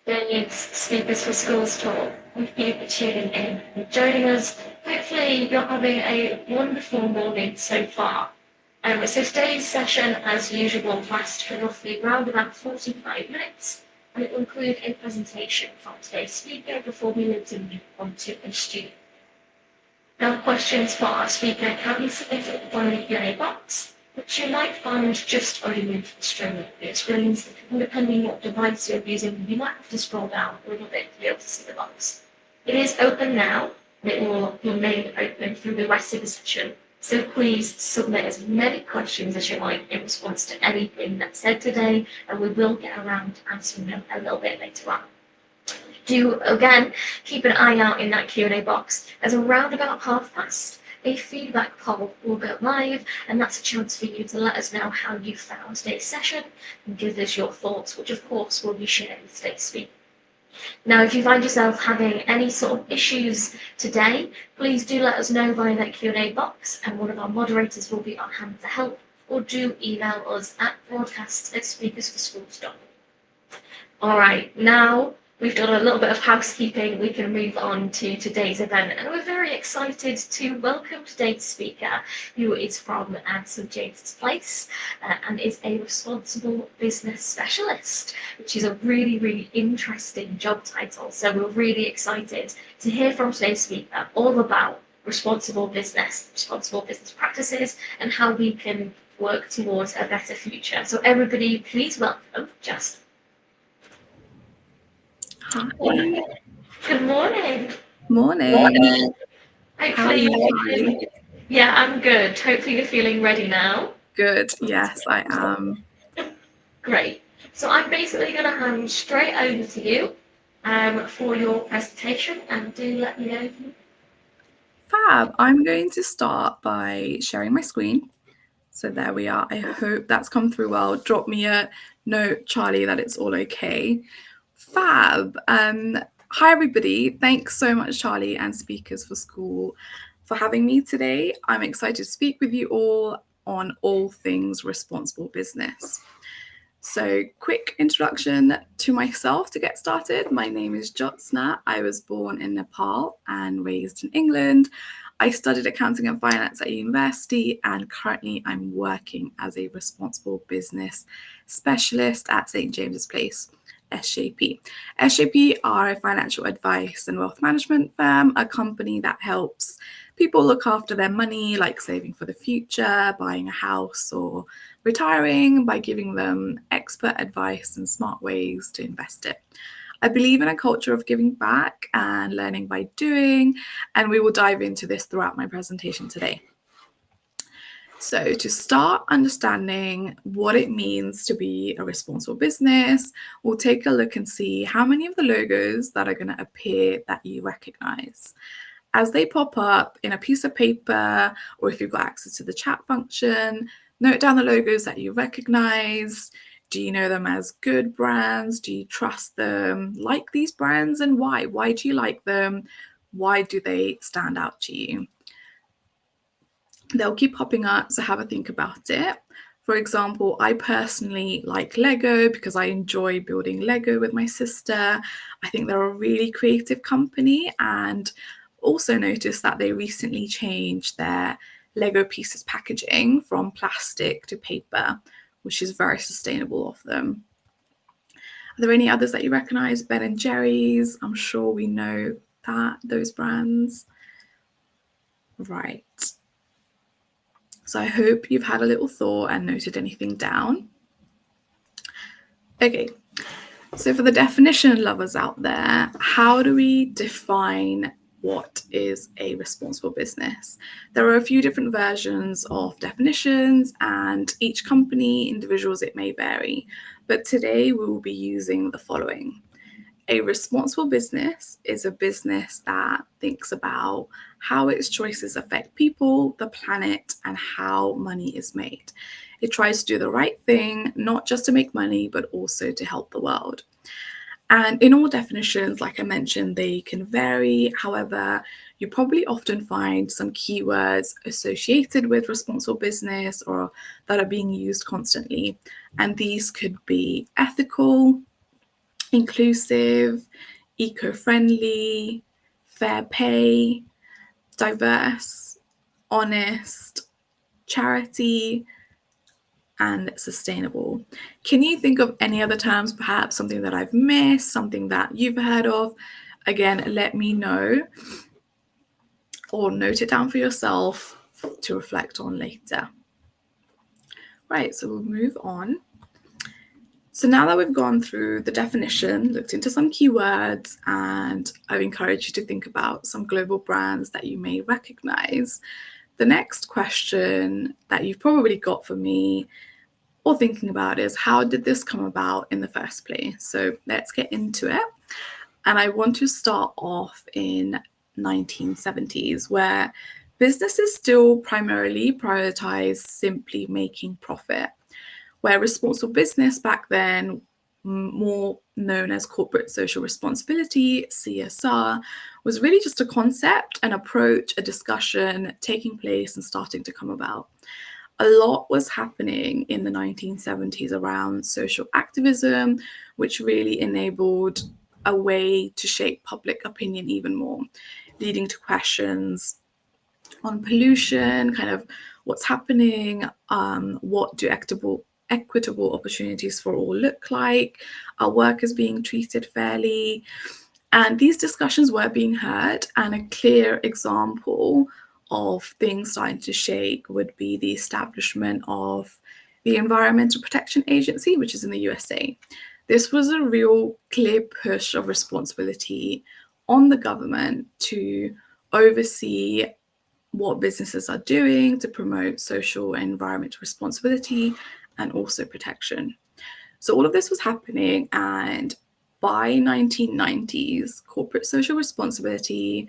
today's Speakers for Schools talk. Thank you for tuning in and joining us. Hopefully you're having a wonderful morning so far. So today's session, as usual, lasts for roughly around about 45 minutes, and it will include a presentation from today's speaker before we move on to a student. Now, questions for our speaker can be submitted via the Q&A box, which you might find just underneath the stream of the screens. Depending what device you're using, you might have to scroll down a little bit to be able to see the box. It is open now, and it will remain open through the rest of the session. So please submit as many questions as you like in response to anything that's said today, and we will get around to answering them a little bit later on. Do again keep an eye out in that Q&A box, as around about past, a feedback poll will go live, and that's a chance for you to let us know how you found today's session and give us your thoughts, which of course will be shared with today's speaker. Now, if you find yourself having any sort of issues today, please do let us know via that Q&A box, and one of our moderators will be on hand to help, or do email us at broadcast@speakersforschools.com. All right, now we've done a little bit of housekeeping, we can move on to today's event. And we're very excited to welcome today's speaker, who is from St James's Place and is a responsible business specialist, which is a really, really interesting job title. So we're really excited to hear from today's speaker all about responsible business practices, and how we can work towards a better future. So everybody, please welcome Jyotsna. Hi. Good morning. Morning. How are Hopefully you? yeah, I'm good. Hopefully you're feeling ready now. Good. Yes, I am. Great. So I'm basically going to hand straight over to you for your presentation, and do let me know. Fab. I'm going to start by sharing my screen. So there we are. I hope that's come through well. Drop me a note, Charlie, that it's all okay. Fab. Hi, everybody. Thanks so much, Charlie and Speakers for School, for having me today. I'm excited to speak with you all on all things responsible business. So, quick introduction to myself to get started. My name is Jyotsna. I was born in Nepal and raised in England. I studied accounting and finance at university, and currently I'm working as a responsible business specialist at St James's Place, SJP. SJP are a financial advice and wealth management firm, a company that helps people look after their money, like saving for the future, buying a house, or retiring, by giving them expert advice and smart ways to invest it. I believe in a culture of giving back and learning by doing, and we will dive into this throughout my presentation today. So, to start understanding what it means to be a responsible business, we'll take a look and see how many of the logos that are going to appear that you recognize. As they pop up in a piece of paper, or if you've got access to the chat function, note down the logos that you recognize. Do you know them as good brands? Do you trust them? Like these brands, and why? Why do you like them? Why do they stand out to you? They'll keep popping up, so have a think about it. For example, I personally like Lego because I enjoy building Lego with my sister. I think they're a really creative company, and also noticed that they recently changed their Lego pieces packaging from plastic to paper, which is very sustainable of them. Are there any others that you recognize? Ben and Jerry's, I'm sure we know those brands. Right. So I hope you've had a little thought and noted anything down. Okay, so for the definition lovers out there, how do we define what is a responsible business? There are a few different versions of definitions, and each company, individuals, it may vary. But today we will be using the following. A responsible business is a business that thinks about how its choices affect people, the planet, and how money is made. It tries to do the right thing, not just to make money, but also to help the world. And in all definitions, like I mentioned, they can vary. However, you probably often find some keywords associated with responsible business or that are being used constantly. And these could be ethical, inclusive, eco-friendly, fair pay, diverse, honest, charity, and sustainable. Can you think of any other terms, perhaps something that I've missed, something that you've heard of? Again, let me know or note it down for yourself to reflect on later. Right, so we'll move on. So now that we've gone through the definition, looked into some keywords, and I've encouraged you to think about some global brands that you may recognize, the next question that you've probably got for me or thinking about is, how did this come about in the first place? So let's get into it. And I want to start off in 1970s, where businesses still primarily prioritized simply making profit, where responsible business back then, more known as corporate social responsibility, CSR, was really just a concept, an approach, a discussion taking place and starting to come about. A lot was happening in the 1970s around social activism, which really enabled a way to shape public opinion even more, leading to questions on pollution, kind of what's happening, what do equitable opportunities for all look like, are workers being treated fairly? And these discussions were being heard, and a clear example of things starting to shake would be the establishment of the Environmental Protection Agency, which is in the USA. This was a real clear push of responsibility on the government to oversee what businesses are doing to promote social and environmental responsibility and also protection. So all of this was happening, and by 1990s, corporate social responsibility,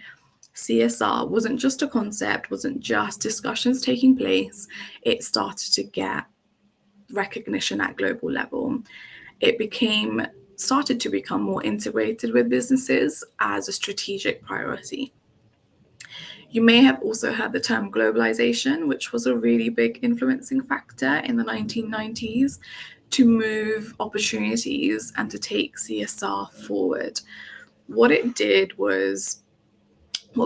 CSR, wasn't just a concept, wasn't just discussions taking place. It started to get recognition at global level. It started to become more integrated with businesses as a strategic priority. You may have also heard the term globalization, which was a really big influencing factor in the 1990s to move opportunities and to take CSR forward. What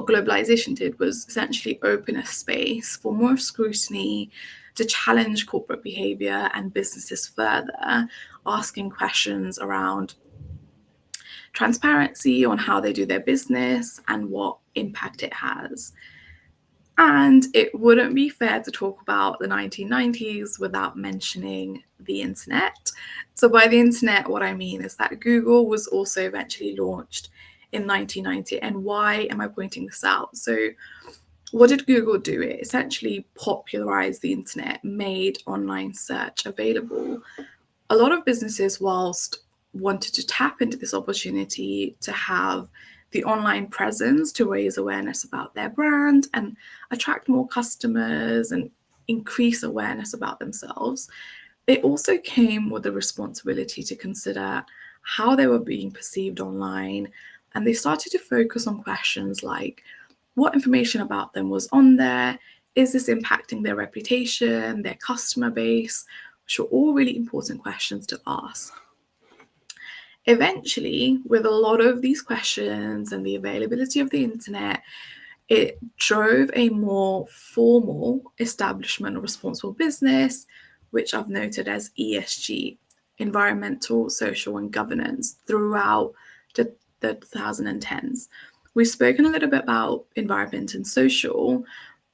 globalization did was essentially open a space for more scrutiny to challenge corporate behavior and businesses further, asking questions around transparency on how they do their business and what impact it has. And it wouldn't be fair to talk about the 1990s without mentioning the internet. So by the internet, what I mean is that Google was also eventually launched in 1990. And why am I pointing this out? So what did Google do? It essentially popularized the internet, made online search available. A lot of businesses, whilst wanted to tap into this opportunity to have the online presence to raise awareness about their brand and attract more customers and increase awareness about themselves, it also came with the responsibility to consider how they were being perceived online. And they started to focus on questions like, what information about them was on there? Is this impacting their reputation, their customer base? Which are all really important questions to ask. Eventually, with a lot of these questions and the availability of the internet, it drove a more formal establishment of responsible business, which I've noted as ESG, environmental, social, and governance, throughout the 2010s. We've spoken a little bit about environment and social,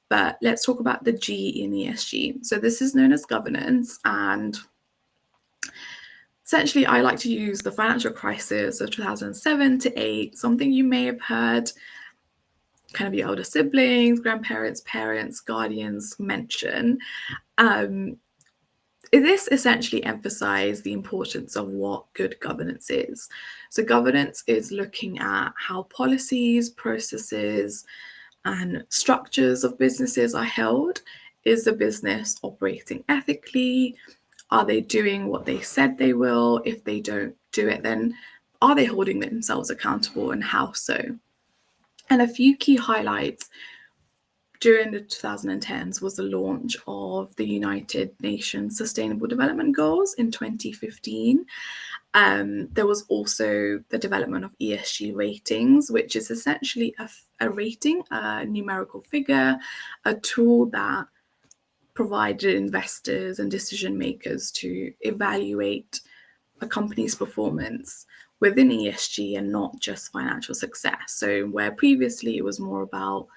but let's talk about the G in ESG. So this is known as governance, and essentially, I like to use the financial crisis of 2007 to 8, something you may have heard kind of your older siblings, grandparents, parents, guardians mention. This essentially emphasized the importance of what good governance is. So governance is looking at how policies, processes, and structures of businesses are held. Is the business operating ethically? Are they doing what they said they will? If they don't do it, then are they holding themselves accountable, and how so? And a few key highlights during the 2010s was the launch of the United Nations Sustainable Development Goals in 2015. There was also the development of ESG ratings, which is essentially a rating, a numerical figure, a tool that provided investors and decision makers to evaluate a company's performance within ESG and not just financial success. So where previously it was more about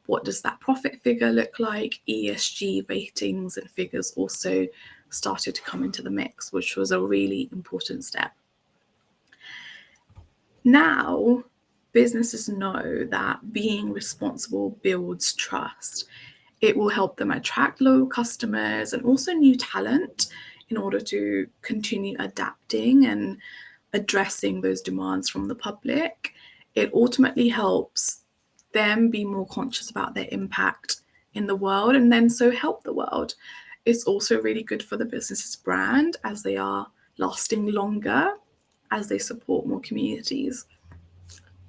what does that profit figure look like, ESG ratings and figures also started to come into the mix, which was a really important step. Now, businesses know that being responsible builds trust. It will help them attract loyal customers and also new talent in order to continue adapting and addressing those demands from the public. It ultimately helps them be more conscious about their impact in the world and then so help the world. It's also really good for the business's brand as they are lasting longer as they support more communities.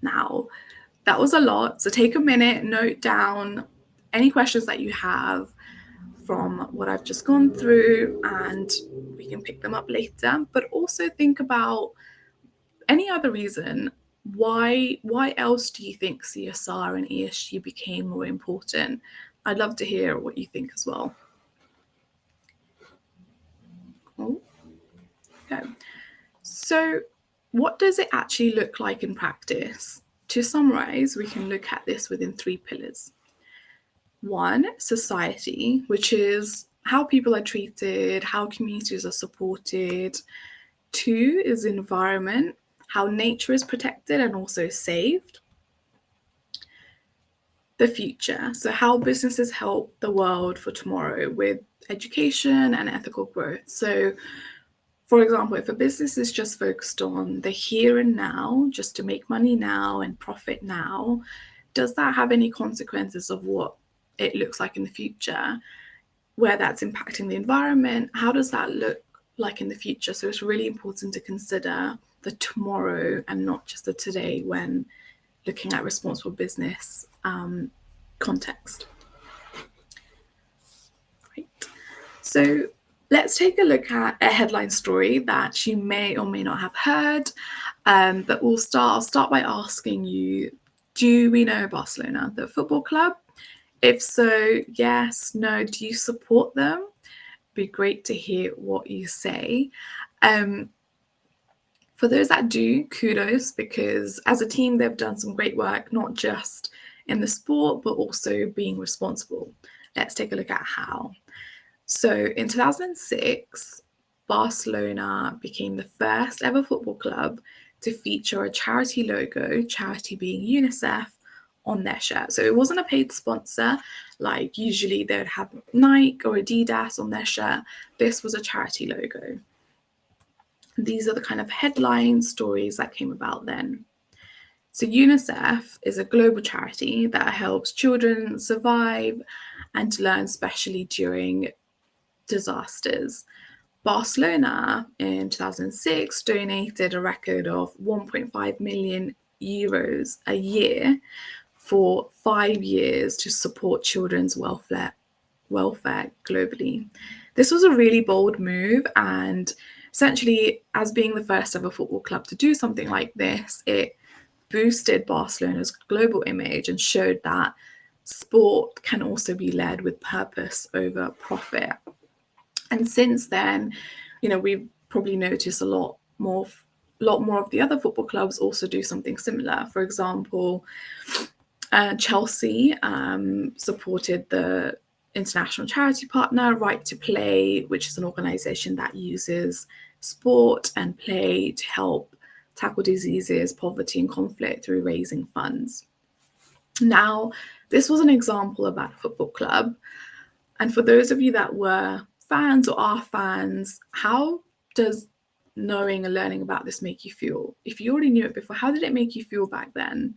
Now, that was a lot. So take a minute, note down any questions that you have from what I've just gone through, and we can pick them up later. But also think about any other reason why else do you think CSR and ESG became more important? I'd love to hear what you think as well. Cool. Okay. So what does it actually look like in practice? To summarize, we can look at this within 3 pillars. 1, society, which is how people are treated, how communities are supported. 2 is environment, how nature is protected and also saved. The future, so how businesses help the world for tomorrow with education and ethical growth. So for example, if a business is just focused on the here and now, just to make money now and profit now, does that have any consequences of what it looks like in the future, where that's impacting the environment? How does that look like in the future? So it's really important to consider the tomorrow and not just the today when looking at responsible business context. Right. So let's take a look at a headline story that you may or may not have heard, but I'll start by asking you, do we know Barcelona, the football club? If so, yes, no, do you support them? It'd be great to hear what you say. For those that do, kudos, because as a team, they've done some great work, not just in the sport, but also being responsible. Let's take a look at how. So in 2006, Barcelona became the first ever football club to feature a charity logo, charity being UNICEF, on their shirt. So it wasn't a paid sponsor, like usually they would have Nike or Adidas on their shirt. This was a charity logo. These are the kind of headline stories that came about then. So UNICEF is a global charity that helps children survive and learn, especially during disasters. Barcelona in 2006 donated a record of 1.5 million euros a year for 5 years to support children's welfare globally. This was a really bold move, and essentially, as being the first ever football club to do something like this, it boosted Barcelona's global image and showed that sport can also be led with purpose over profit. And since then, we've probably noticed a lot more of the other football clubs also do something similar. For example, Chelsea supported the international charity partner Right to Play, which is an organization that uses sport and play to help tackle diseases, poverty, and conflict through raising funds. Now, this was an example about a football club. And for those of you that were fans or are fans, how does knowing and learning about this make you feel? If you already knew it before, how did it make you feel back then?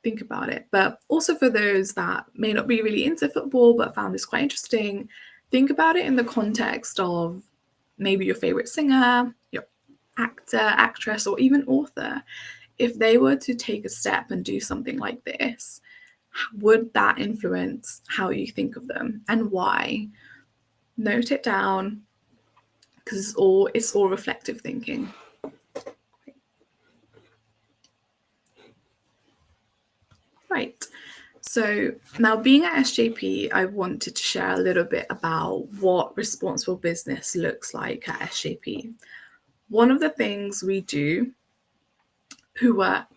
Think about it. But also for those that may not be really into football but found this quite interesting, think about it in the context of maybe your favorite singer, your actor, actress, or even author. If they were to take a step and do something like this, would that influence how you think of them and why? Note it down, because it's all reflective thinking. Right. So now, being at SJP, I wanted to share a little bit about what responsible business looks like at SJP. One of the things we do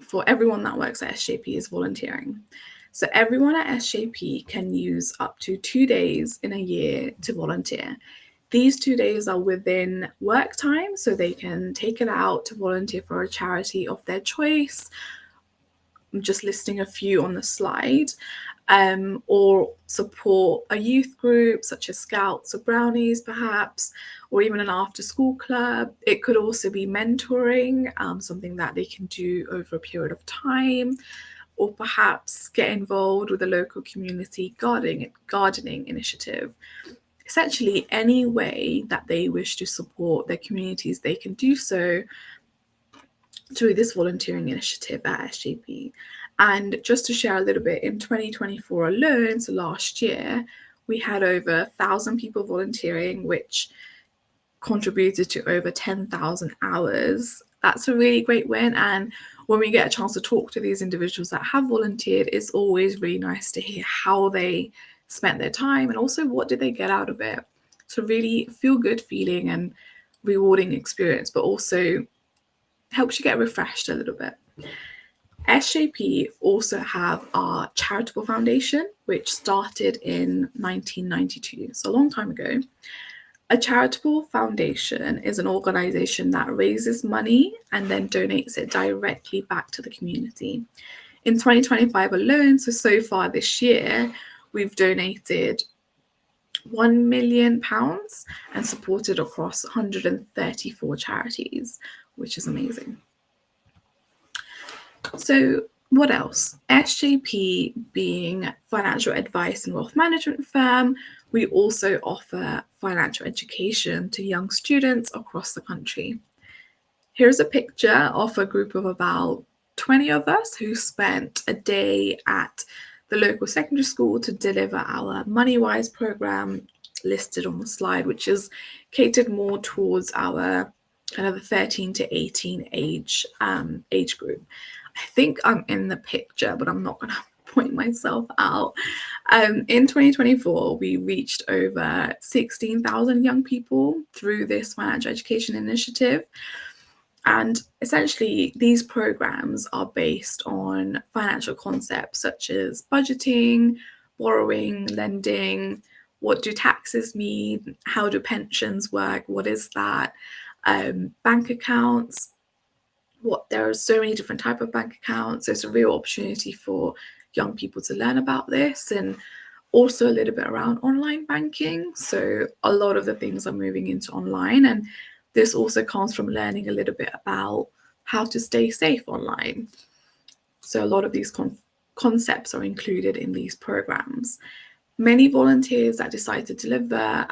for everyone that works at SJP is volunteering. So everyone at SJP can use up to 2 days in a year to volunteer. These 2 days are within work time, so they can take it out to volunteer for a charity of their choice. I'm just listing a few on the slide. Or support a youth group such as Scouts or Brownies, perhaps, or even an after-school club. It could also be mentoring, something that they can do over a period of time, or perhaps get involved with a local community gardening initiative. Essentially, any way that they wish to support their communities, they can do so through this volunteering initiative at SJP. And just to share a little bit, in 2024 alone, so last year, we had over 1,000 people volunteering, which contributed to over 10,000 hours. That's a really great win. And when we get a chance to talk to these individuals that have volunteered, it's always really nice to hear how they spent their time and also what did they get out of it. So really feel good feeling and rewarding experience, but also helps you get refreshed a little bit. SJP also have our charitable foundation, which started in 1992, so a long time ago. A charitable foundation is an organization that raises money and then donates it directly back to the community. In 2025 alone, so far this year, we've donated £1 million and supported across 134 charities, which is amazing. So what else? SJP being financial advice and wealth management firm, we also offer financial education to young students across the country. Here's a picture of a group of about 20 of us who spent a day at the local secondary school to deliver our MoneyWise program listed on the slide, which is catered more towards our kind of the 13 to 18 age group. I think I'm in the picture, but I'm not going to point myself out. In 2024, we reached over 16,000 young people through this financial education initiative. And essentially, these programs are based on financial concepts such as budgeting, borrowing, lending, what do taxes mean, how do pensions work, what is that, bank accounts. There are so many different types of bank accounts. So it's a real opportunity for young people to learn about this, and also a little bit around online banking. So a lot of the things are moving into online, and this also comes from learning a little bit about how to stay safe online. So a lot of these concepts are included in these programs. Many volunteers that decide to deliver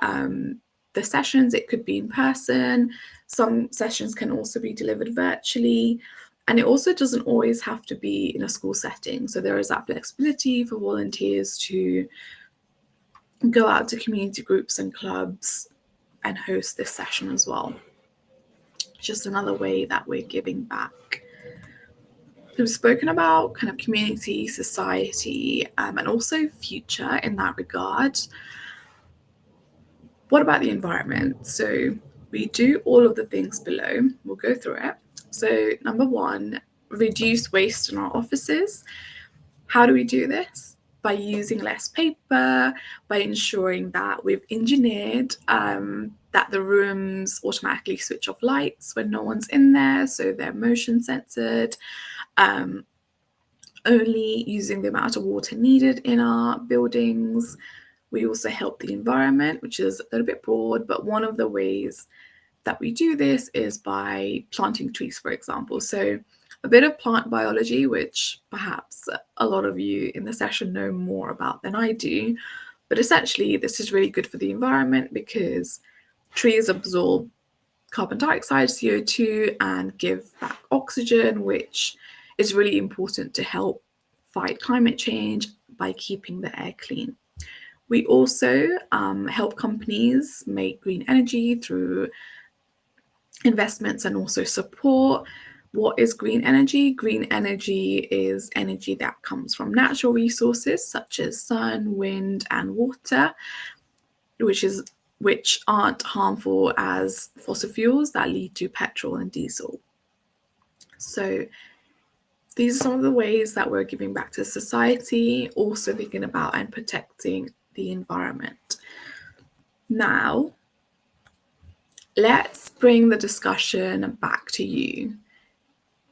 the sessions, it could be in person. Some sessions can also be delivered virtually. And it also doesn't always have to be in a school setting. So there is that flexibility for volunteers to go out to community groups and clubs and host this session as well. Just another way that we're giving back. We've spoken about kind of community, society, and also future in that regard. What about the environment? So we do all of the things below. We'll go through it. So number one, reduce waste in our offices. How do we do this? By using less paper, by ensuring that we've engineered that the rooms automatically switch off lights when no one's in there, so they're motion censored, only using the amount of water needed in our buildings. We also help the environment, which is a little bit broad, but one of the ways that we do this is by planting trees, for example. So a bit of plant biology, which perhaps a lot of you in the session know more about than I do. But essentially, this is really good for the environment because trees absorb carbon dioxide, CO2, and give back oxygen, which is really important to help fight climate change by keeping the air clean. We also help companies make green energy through investments and also support. What is green energy? Green energy is energy that comes from natural resources such as sun, wind, and water, which aren't harmful as fossil fuels that lead to petrol and diesel. So these are some of the ways that we're giving back to society, also thinking about and protecting the environment. Now, let's bring the discussion back to you.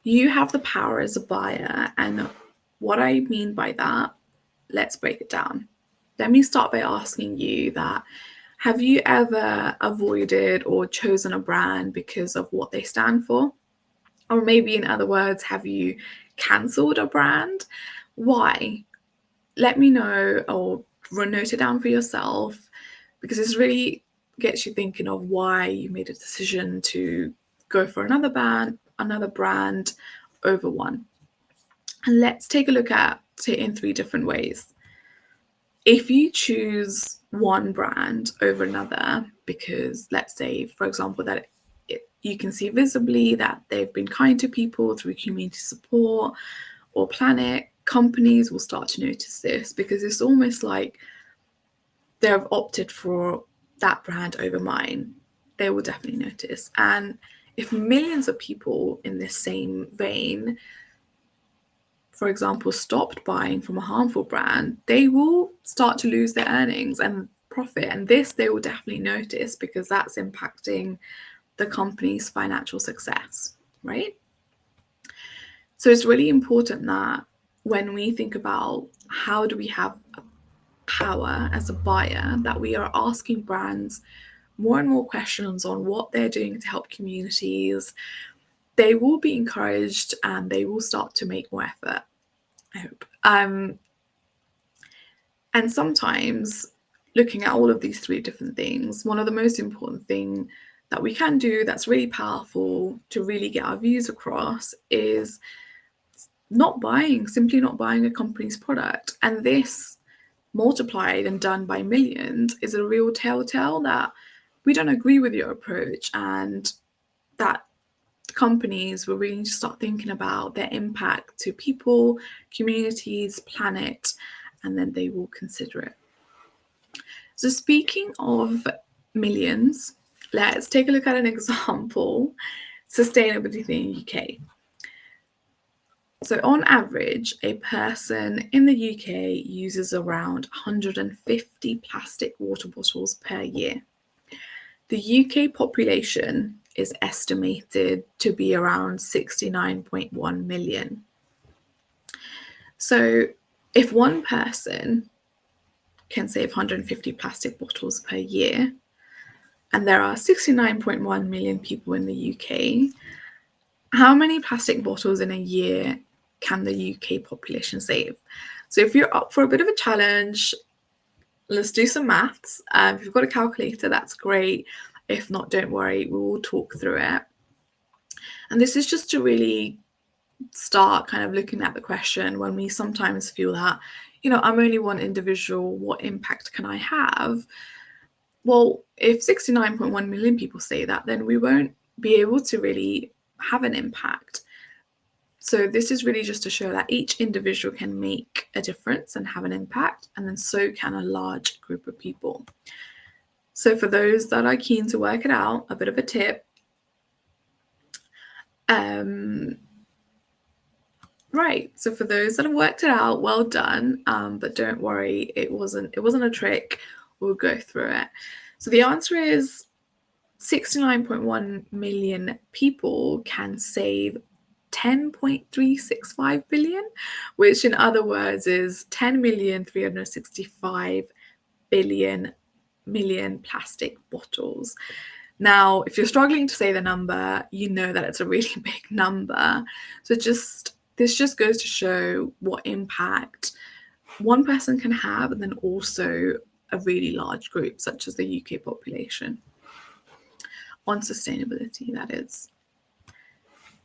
You have the power as a buyer, and what I mean by that, let's break it down. Let me start by asking you that, have you ever avoided or chosen a brand because of what they stand for? Or maybe in other words, have you cancelled a brand? Why? Let me know, or note it down for yourself, because this really gets you thinking of why you made a decision to go for another brand over one. And let's take a look at it in 3 different ways. If you choose one brand over another because, let's say, for example, that you can see visibly that they've been kind to people through community support or planet, companies will start to notice this, because it's almost like they've opted for that brand over mine. They will definitely notice. And if millions of people in this same vein, for example, stopped buying from a harmful brand, they will start to lose their earnings and profit. And this they will definitely notice, because that's impacting the company's financial success, right? So it's really important that when we think about how do we have power as a buyer, that we are asking brands more and more questions on what they're doing to help communities. They will be encouraged and they will start to make more effort, I hope. And sometimes, looking at all of these 3 different things, one of the most important things that we can do that's really powerful to really get our views across is simply not buying a company's product. And this, multiplied and done by millions, is a real telltale that we don't agree with your approach, and that companies will really start thinking about their impact to people, communities, planet, and then they will consider it. So speaking of millions, let's take a look at an example: sustainability in the UK. So on average, a person in the UK uses around 150 plastic water bottles per year. The UK population is estimated to be around 69.1 million. So if one person can save 150 plastic bottles per year, and there are 69.1 million people in the UK, how many plastic bottles in a year can the UK population save? So if you're up for a bit of a challenge, let's do some maths. If you've got a calculator, that's great. If not, don't worry, we will talk through it. And this is just to really start kind of looking at the question when we sometimes feel that, I'm only one individual, what impact can I have? Well, if 69.1 million people say that, then we won't be able to really have an impact. So this is really just to show that each individual can make a difference and have an impact, and then so can a large group of people. So for those that are keen to work it out, a bit of a tip. Right, so for those that have worked it out, well done. But don't worry, it wasn't a trick. We'll go through it. So the answer is 69.1 million people can save 10.365 billion, which in other words is 10,365 million plastic bottles. Now, if you're struggling to say the number, you know that it's a really big number. So this just goes to show what impact one person can have, and then also a really large group, such as the UK population, on sustainability, that is.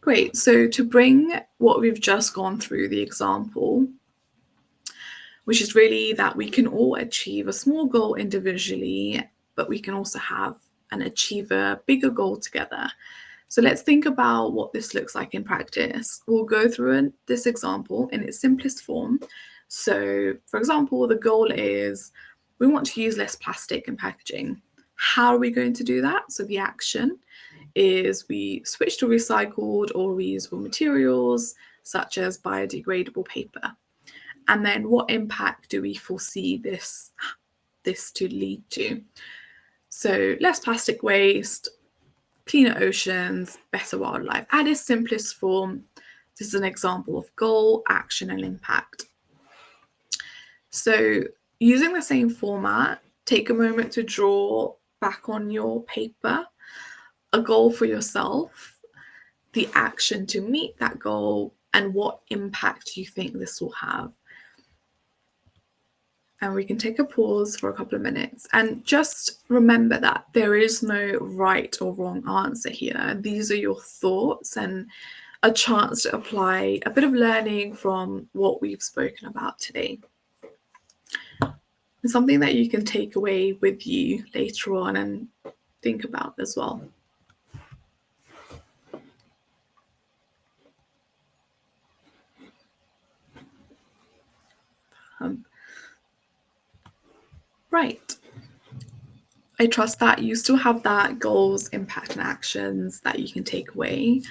Great. So to bring what we've just gone through, the example, which is really that we can all achieve a small goal individually, but we can also have and achieve a bigger goal together. So let's think about what this looks like in practice. We'll go through this example in its simplest form. So, for example, the goal is we want to use less plastic in packaging. How are we going to do that? So the action is we switch to recycled or reusable materials, such as biodegradable paper. And then what impact do we foresee this to lead to? So less plastic waste, cleaner oceans, better wildlife. At its simplest form, this is an example of goal, action, and impact. So using the same format, take a moment to draw back on your paper a goal for yourself, the action to meet that goal, and what impact you think this will have. And we can take a pause for a couple of minutes. And just remember that there is no right or wrong answer here. These are your thoughts and a chance to apply a bit of learning from what we've spoken about today. And something that you can take away with you later on and think about as well. Right. I trust that you still have that goals, impact, and actions that you can take away.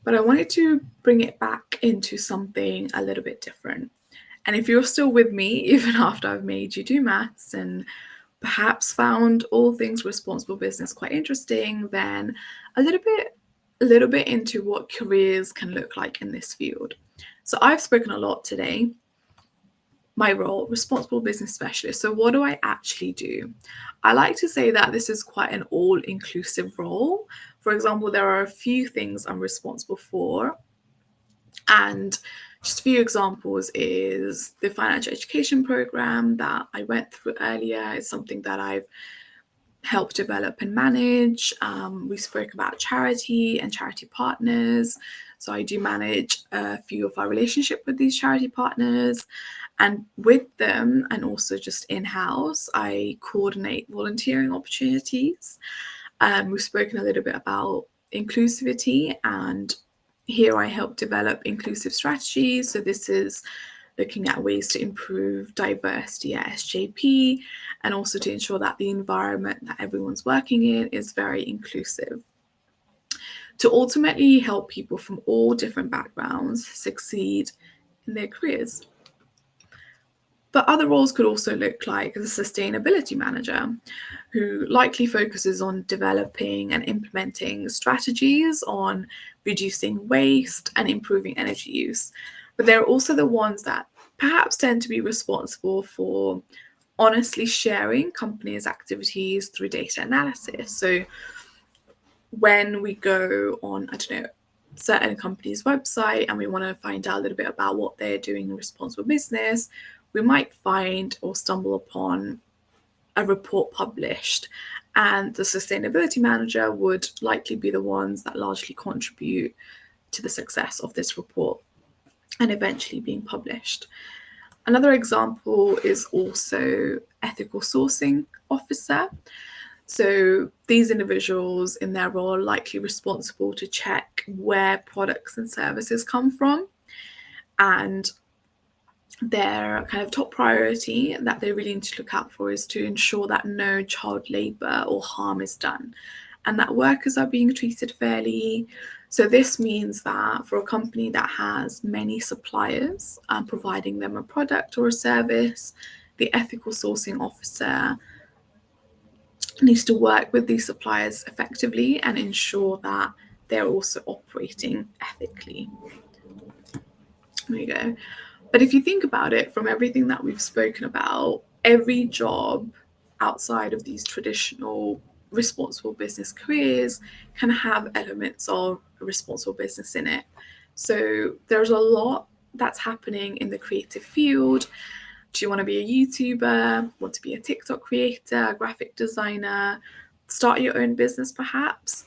But I wanted to bring it back into something a little bit different. And if you're still with me, even after I've made you do maths and perhaps found all things responsible business quite interesting, then a little bit into what careers can look like in this field. So I've spoken a lot today. My role, responsible business specialist. So what do I actually do? I like to say that this is quite an all-inclusive role. For example, there are a few things I'm responsible for. And just a few examples is the financial education program that I went through earlier. It's something that I've helped develop and manage. We spoke about charity and charity partners. So I do manage a few of our relationship with these charity partners. And with them, and also just in-house, I coordinate volunteering opportunities. We've spoken a little bit about inclusivity, and here I help develop inclusive strategies. So this is looking at ways to improve diversity at SJP and also to ensure that the environment that everyone's working in is very inclusive. To ultimately help people from all different backgrounds succeed in their careers. But other roles could also look like a sustainability manager, who likely focuses on developing and implementing strategies on reducing waste and improving energy use. But they're also the ones that perhaps tend to be responsible for honestly sharing companies' activities through data analysis. So when we go on, certain company's website and we want to find out a little bit about what they're doing in responsible business, we might find or stumble upon a report published, and the sustainability manager would likely be the ones that largely contribute to the success of this report and eventually being published. Another example is also ethical sourcing officer. So these individuals in their role are likely responsible to check where products and services come from, and their kind of top priority that they really need to look out for is to ensure that no child labour or harm is done and that workers are being treated fairly. So this means that for a company that has many suppliers providing them a product or a service, the ethical sourcing officer needs to work with these suppliers effectively and ensure that they're also operating ethically. There you go. But if you think about it, from everything that we've spoken about, every job outside of these traditional responsible business careers can have elements of responsible business in it. So there's a lot that's happening in the creative field. Do you want to be a YouTuber? Want to be a TikTok creator, a graphic designer, start your own business perhaps?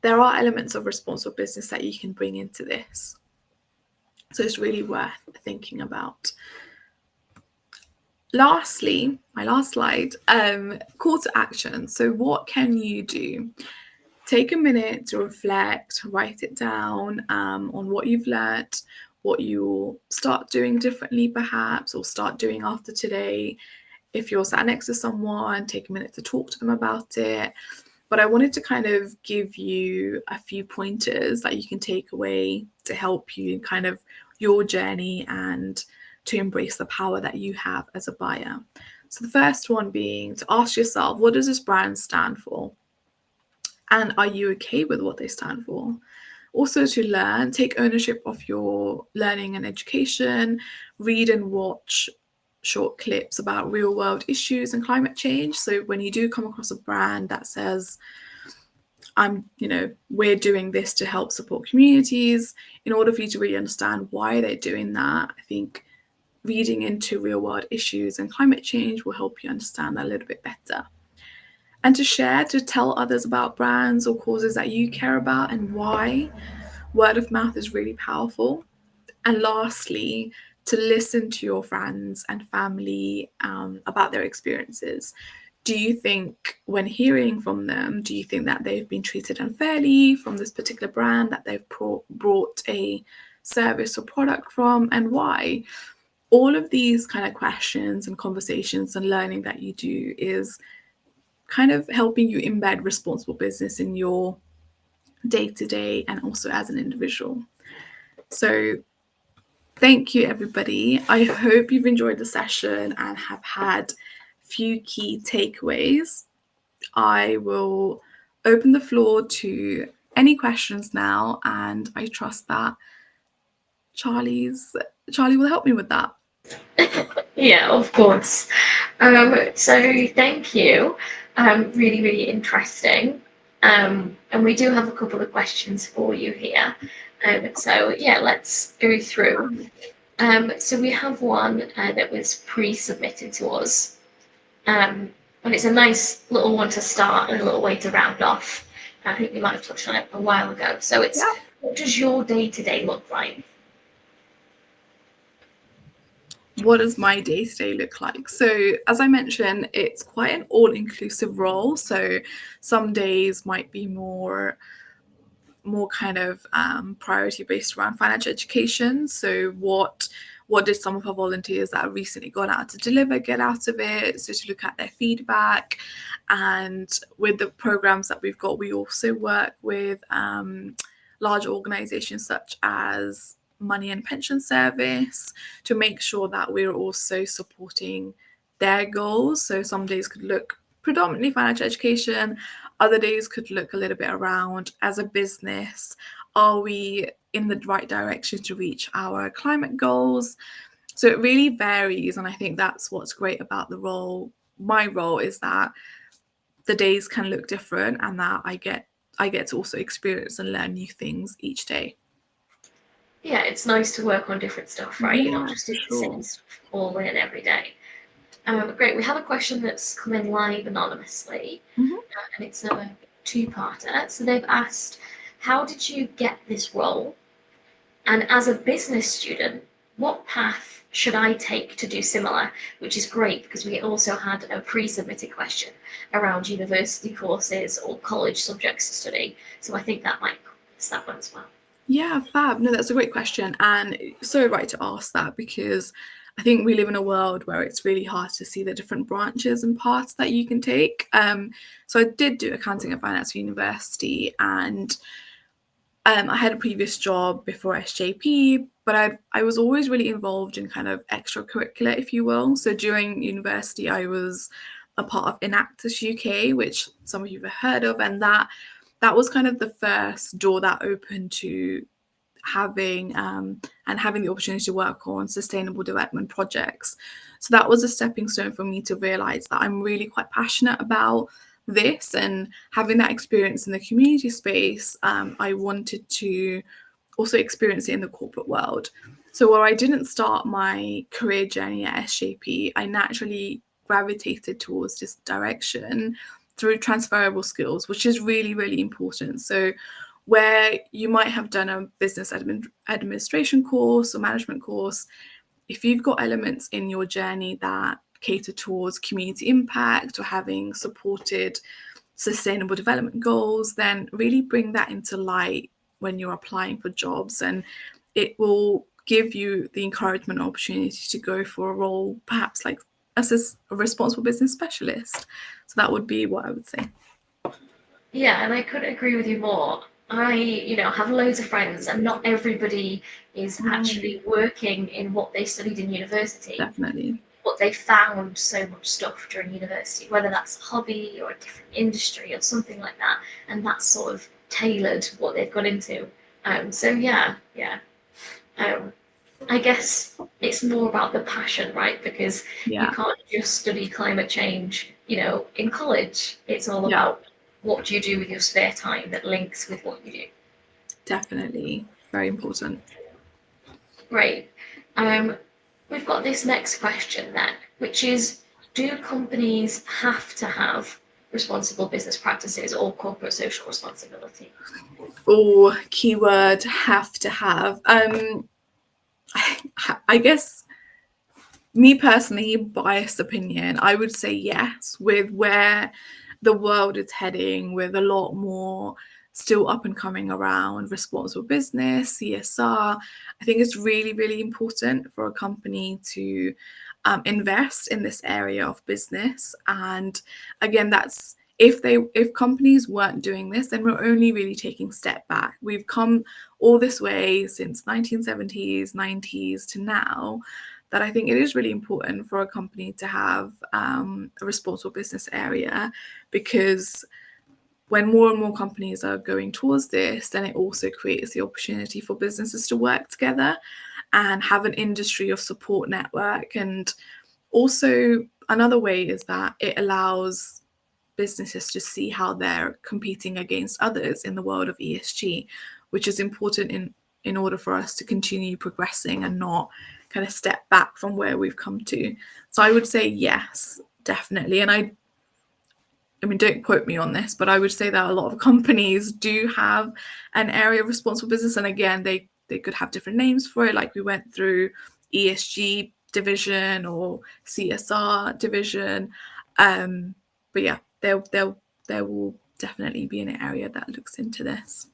There are elements of responsible business that you can bring into this. So it's really worth thinking about. Lastly, my last slide, call to action. So what can you do? take a minute to reflect, write it down on what you've learnt, what you'll start doing differently perhaps, or start doing after today. If you're sat next to someone, take a minute to talk to them about it. But I wanted to kind of give you a few pointers that you can take away to help you in kind of your journey and to embrace the power that you have as a buyer. So the first one being to ask yourself, what does this brand stand for? And are you okay with what they stand for? Also, to learn, take ownership of your learning and education, read and watch short clips about real world issues and climate change. So when you do come across a brand that says, we're doing this to help support communities, in order for you to really understand why they're doing that, I think reading into real world issues and climate change will help you understand that a little bit better. And to share, to tell others about brands or causes that you care about and why. Word of mouth is really powerful. And lastly, to listen to your friends and family about their experiences. Do you think, when hearing from them, do you think that they've been treated unfairly from this particular brand that they've brought a service or product from, and why? All of these kind of questions and conversations and learning that you do is kind of helping you embed responsible business in your day-to-day and also as an individual. So thank you, everybody. I hope you've enjoyed the session and have had a few key takeaways. I will open the floor to any questions now, and I trust that Charlie will help me with that. Yeah, of course. So thank you. Really, really interesting. And we do have a couple of questions for you here. So yeah, let's go through. So we have one that was pre-submitted to us. And it's a nice little one to start and a little way to round off. I think we might have touched on it a while ago. So it's, Yeah. what does your day-to-day look like? What does my day-to-day look like? So as I mentioned, it's quite an all-inclusive role. So some days might be more kind of priority based around financial education. So what did some of our volunteers that have recently gone out to deliver get out of it? So to look at their feedback. And with the programs that we've got, we also work with large organizations such as Money and Pension Service to make sure that we're also supporting their goals. So some days could look predominantly financial education, other days could look a little bit around, as a business, are we in the right direction to reach our climate goals? So it really varies, and I think that's what's great about the role. My role is that the days can look different, and that I get to also experience and learn new things each day. Yeah, it's nice to work on different stuff, right? You're not Yeah, just for doing the same sure. stuff all in every day. Great. We have a question that's come in live anonymously, Mhm. and it's a two-parter. So they've asked, how did you get this role? And as a business student, what path should I take to do similar? Which is great because we also had a pre-submitted question around university courses or college subjects to study. So I think that might answer that one as well. Yeah, fab. No, that's a great question. And so right to ask that, because I think we live in a world where it's really hard to see the different branches and paths that you can take. So I did do accounting and finance for university, and I had a previous job before SJP, but I was always really involved in kind of extracurricular, if you will. So during university, I was a part of Enactus UK, which some of you have heard of, and that was kind of the first door that opened to having the opportunity to work on sustainable development projects. So that was a stepping stone for me to realize that I'm really quite passionate about this, and having that experience in the community space, I wanted to also experience it in the corporate world. So where I didn't start my career journey at SJP, I naturally gravitated towards this direction through transferable skills, which is really, really important. So where you might have done a business administration course or management course, if you've got elements in your journey that cater towards community impact or having supported sustainable development goals, then really bring that into light when you're applying for jobs, and it will give you the encouragement and opportunity to go for a role, perhaps like as a responsible business specialist. So that would be what I would say. Yeah, and I couldn't agree with you more. I have loads of friends, and not everybody is actually working in what they studied in university, Definitely. but they found so much stuff during university, whether that's a hobby or a different industry or something like that, and that's sort of tailored what they've got into. So yeah. Um, I guess it's more about the passion, right? Because you Yeah. can't just study climate change, in college. It's all Yeah. about what do you do with your spare time that links with what you do. Definitely. Very important. Great. Um, we've got this next question then, which is, do companies have to have responsible business practices or corporate social responsibility? Or keyword have to have. I guess me personally, biased opinion, I would say yes, with where the world is heading, with a lot more still up and coming around responsible business, CSR. I think it's really, really important for a company to invest in this area of business. And again, that's if companies weren't doing this, then we're only really taking a step back. We've come all this way since 1970s, 90s to now, that I think it is really important for a company to have a responsible business area, because when more and more companies are going towards this, then it also creates the opportunity for businesses to work together and have an industry of support network. And also another way is that it allows businesses to see how they're competing against others in the world of ESG, which is important in order for us to continue progressing and not kind of step back from where we've come to. So I would say yes, definitely. And I mean, don't quote me on this, but I would say that a lot of companies do have an area of responsible business. And again, they could have different names for it, like we went through ESG division or CSR division. But yeah, there will definitely be an area that looks into this.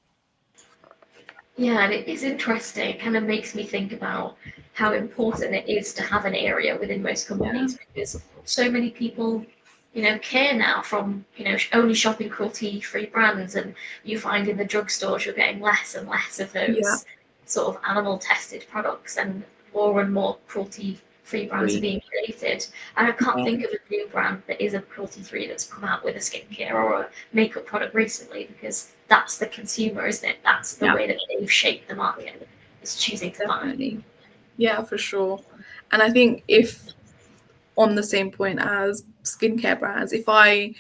Yeah, and it is interesting. It kind of makes me think about how important it is to have an area within most Yeah, companies because so many people, care now from, only shopping cruelty-free brands, and you find in the drugstores you're getting less and less of yeah, those sort of animal tested products, and more cruelty-free brands are agree. being created. And I can't Yeah, think of a new brand that is a cruelty-free that's come out with a skincare or a makeup product recently because that's the consumer, isn't it? That's the yeah, way that they've shaped the market. Is choosing to buy. definitely. Yeah, for sure. And I think if on the same point as skincare brands, if I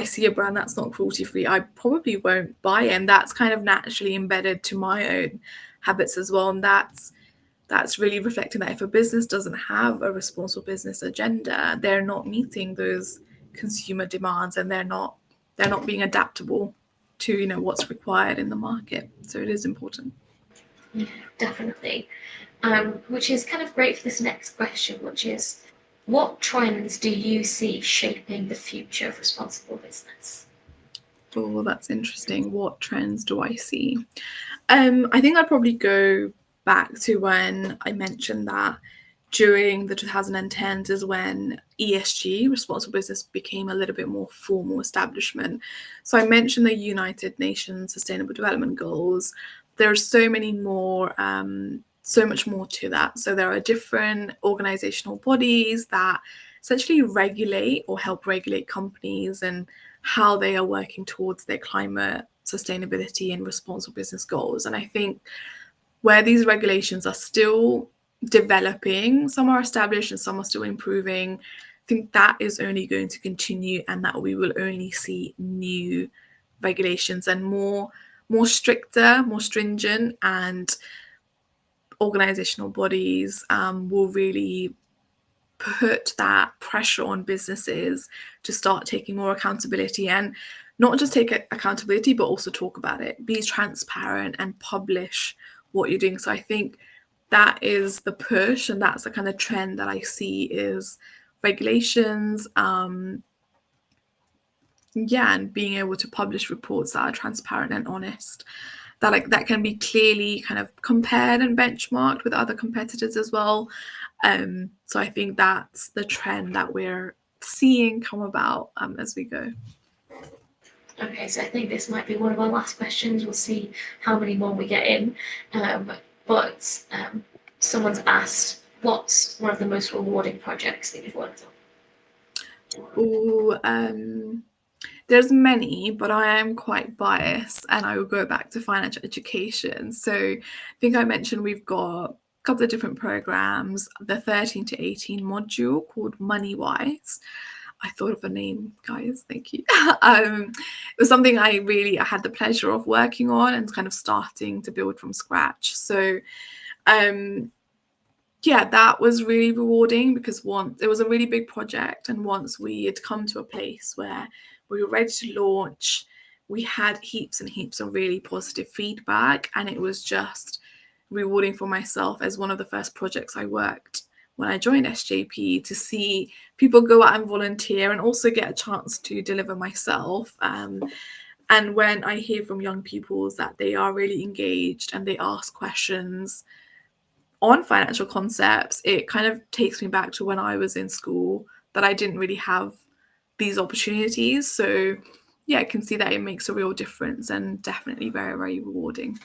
see a brand that's not cruelty free, I probably won't buy it. And that's kind of naturally embedded to my own habits as well. And that's really reflecting that if a business doesn't have a responsible business agenda, they're not meeting those consumer demands, and they're not being adaptable to what's required in the market. So it is important. Yeah, definitely. Which is kind of great for this next question, which is, what trends do you see shaping the future of responsible business? Oh, that's interesting. What trends do I see? I think I'd probably go back to when I mentioned that during the 2010s is when ESG, responsible business, became a little bit more formal establishment. So I mentioned the United Nations Sustainable Development Goals. There's so much more to that. So there are different organizational bodies that essentially regulate or help regulate companies and how they are working towards their climate sustainability and responsible business goals. And I think where these regulations are still developing, some are established and some are still improving, I think that is only going to continue, and that we will only see new regulations and more stricter, more stringent, and organizational bodies will really put that pressure on businesses to start taking more accountability, and not just take accountability but also talk about it, be transparent and publish what you're doing. So I think that is the push, and that's the kind of trend that I see is regulations, Yeah, and being able to publish reports that are transparent and honest, that can be clearly kind of compared and benchmarked with other competitors as well. So I think that's the trend that we're seeing come about as we go. Okay, so I think this might be one of our last questions. We'll see how many more we get in. But someone's asked, what's one of the most rewarding projects that you've worked on? Ooh, there's many, but I am quite biased and I will go back to financial education. So I think I mentioned we've got a couple of different programs, the 13 to 18 module called MoneyWise. I thought of a name, guys. Thank you. It was something I had the pleasure of working on and kind of starting to build from scratch. So um, yeah, that was really rewarding because once it was a really big project, and once we had come to a place where we were ready to launch, we had heaps and heaps of really positive feedback, and it was just rewarding for myself as one of the first projects I worked when I joined SJP to see people go out and volunteer and also get a chance to deliver myself. And when I hear from young people that they are really engaged and they ask questions on financial concepts, it kind of takes me back to when I was in school that I didn't really have these opportunities. So yeah, I can see that it makes a real difference and definitely very, very rewarding.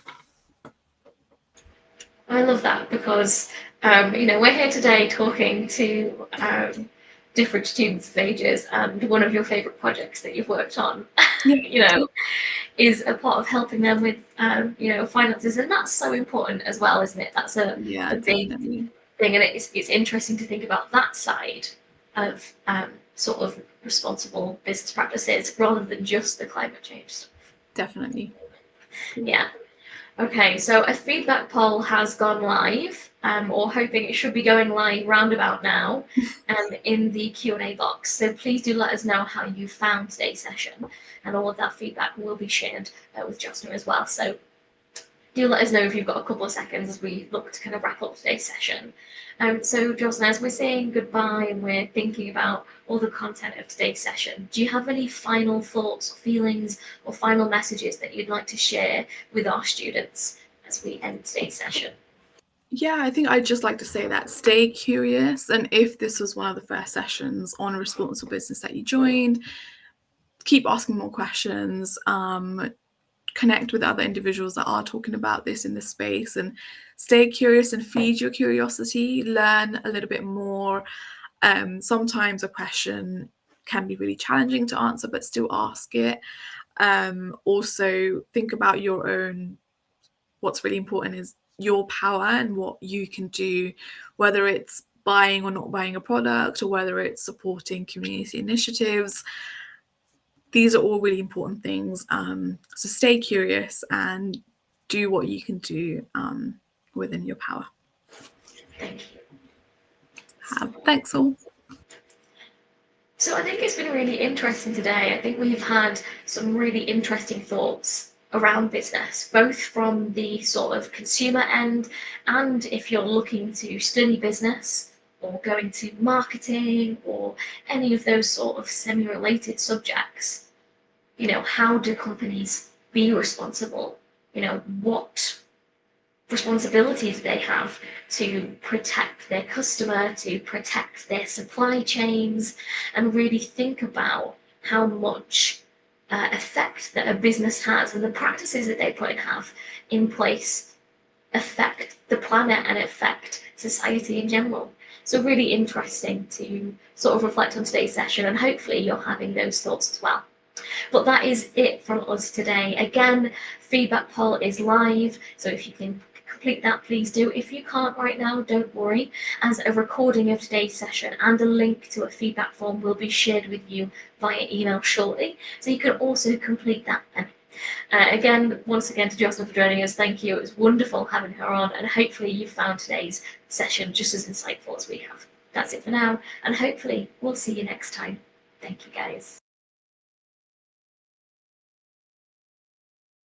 I love that because, we're here today talking to different students of ages, and one of your favourite projects that you've worked on, Yeah, you know, is a part of helping them with, finances, and that's so important as well, isn't it? That's yeah, a big definitely. thing, and it's interesting to think about that side of sort of responsible business practices rather than just the climate change stuff. Definitely. Yeah. Okay, so a feedback poll has gone live, or hoping it should be going live roundabout now, in the Q&A box. So please do let us know how you found today's session, and all of that feedback will be shared with Jyotsna as well. So do let us know if you've got a couple of seconds as we look to kind of wrap up today's session. So Jyotsna, as we're saying goodbye and we're thinking about all the content of today's session, do you have any final thoughts, or feelings, or final messages that you'd like to share with our students as we end today's session? Yeah, I think I'd just like to say that stay curious. And if this was one of the first sessions on responsible business that you joined, keep asking more questions. Connect with other individuals that are talking about this in the space, and stay curious and feed your curiosity. Learn a little bit more. Sometimes a question can be really challenging to answer, but still ask it. Also, think about your own. What's really important is your power and what you can do, whether it's buying or not buying a product, or whether it's supporting community initiatives. These are all really important things. So stay curious and do what you can do within your power. Thank you. Thanks all. So I think it's been really interesting today. I think we've had some really interesting thoughts around business, both from the sort of consumer end, and if you're looking to study business or go into marketing or any of those sort of semi-related subjects, how do companies be responsible? What responsibilities they have to protect their customer, to protect their supply chains, and really think about how much effect that a business has and the practices that they put have in place affect the planet and affect society in general. So really interesting to sort of reflect on today's session, and hopefully you're having those thoughts as well. But that is it from us today. Again, feedback poll is live, so if you can complete that, please do. If you can't right now, don't worry, as a recording of today's session and a link to a feedback form will be shared with you via email shortly, so you can also complete that then. Again, once again, to Jyotsna for joining us, thank you. It was wonderful having her on, and hopefully you found today's session just as insightful as we have. That's it for now, and hopefully we'll see you next time. Thank you, guys.